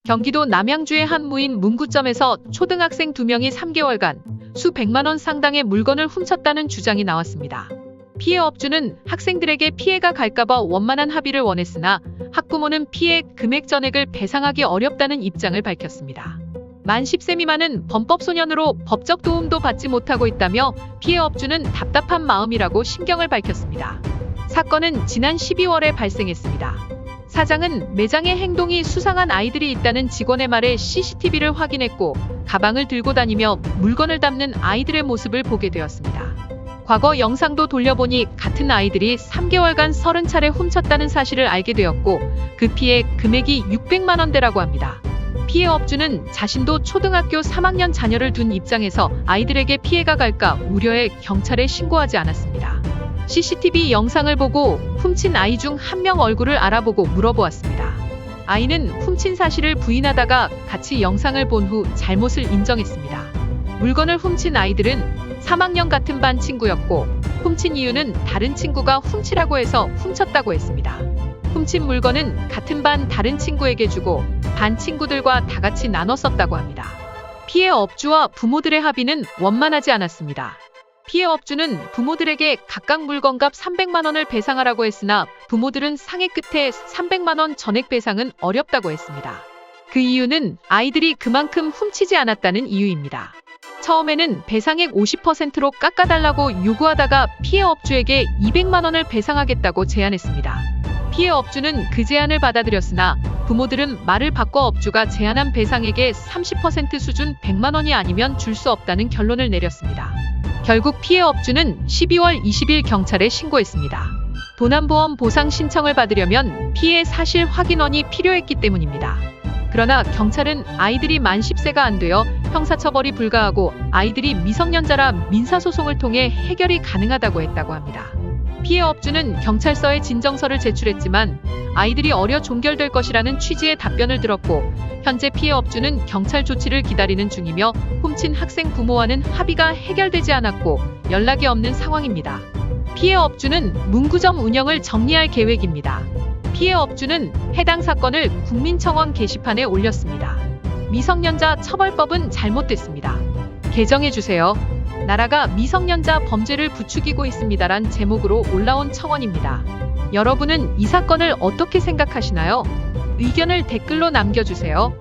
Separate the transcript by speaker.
Speaker 1: 경기도 남양주의 한 무인 문구점에서 초등학생 2명이 3개월간 수백만 원 상당의 물건을 훔쳤다는 주장이 나왔습니다. 피해 업주는 학생들에게 피해가 갈까봐 원만한 합의를 원했으나 학부모는 피해 금액 전액을 배상하기 어렵다는 입장을 밝혔습니다. 만 10세 미만은 범법소년으로 법적 도움도 받지 못하고 있다며 피해 업주는 답답한 마음이라고 심경을 밝혔습니다. 사건은 지난 12월에 발생했습니다. 사장은 매장의 행동이 수상한 아이들이 있다는 직원의 말에 CCTV를 확인했고 가방을 들고 다니며 물건을 담는 아이들의 모습을 보게 되었습니다. 과거 영상도 돌려보니 같은 아이들이 3개월간 30차례 훔쳤다는 사실을 알게 되었고 그 피해 금액이 600만 원대라고 합니다. 피해 업주는 자신도 초등학교 3학년 자녀를 둔 입장에서 아이들에게 피해가 갈까 우려해 경찰에 신고하지 않았습니다. CCTV 영상을 보고 훔친 아이 중 한 명 얼굴을 알아보고 물어보았습니다. 아이는 훔친 사실을 부인하다가 같이 영상을 본 후 잘못을 인정했습니다. 물건을 훔친 아이들은 3학년 같은 반 친구였고 훔친 이유는 다른 친구가 훔치라고 해서 훔쳤다고 했습니다. 훔친 물건은 같은 반 다른 친구에게 주고 반 친구들과 다 같이 나눠 썼다고 합니다. 피해 업주와 부모들의 합의는 원만하지 않았습니다. 피해 업주는 부모들에게 각각 물건값 300만 원을 배상하라고 했으나 부모들은 상의 끝에 300만 원 전액 배상은 어렵다고 했습니다. 그 이유는 아이들이 그만큼 훔치지 않았다는 이유입니다. 처음에는 배상액 50%로 깎아달라고 요구하다가 피해 업주에게 200만 원을 배상하겠다고 제안했습니다. 피해 업주는 그 제안을 받아들였으나 부모들은 말을 바꿔 업주가 제안한 배상액의 30% 수준 100만 원이 아니면 줄 수 없다는 결론을 내렸습니다. 결국 피해 업주는 12월 20일 경찰에 신고했습니다. 도난보험 보상 신청을 받으려면 피해 사실 확인원이 필요했기 때문입니다. 그러나 경찰은 아이들이 만 10세가 안 되어 형사처벌이 불가하고 아이들이 미성년자라 민사소송을 통해 해결이 가능하다고 했다고 합니다. 피해 업주는 경찰서에 진정서를 제출했지만 아이들이 어려 종결될 것이라는 취지의 답변을 들었고 현재 피해 업주는 경찰 조치를 기다리는 중이며 훔친 학생 부모와는 합의가 해결되지 않았고 연락이 없는 상황입니다. 피해 업주는 문구점 운영을 정리할 계획입니다. 피해 업주는 해당 사건을 국민청원 게시판에 올렸습니다. 미성년자 처벌법은 잘못됐습니다. 개정해주세요. 나라가 미성년자 범죄를 부추기고 있습니다란 제목으로 올라온 청원입니다. 여러분은 이 사건을 어떻게 생각하시나요? 의견을 댓글로 남겨주세요.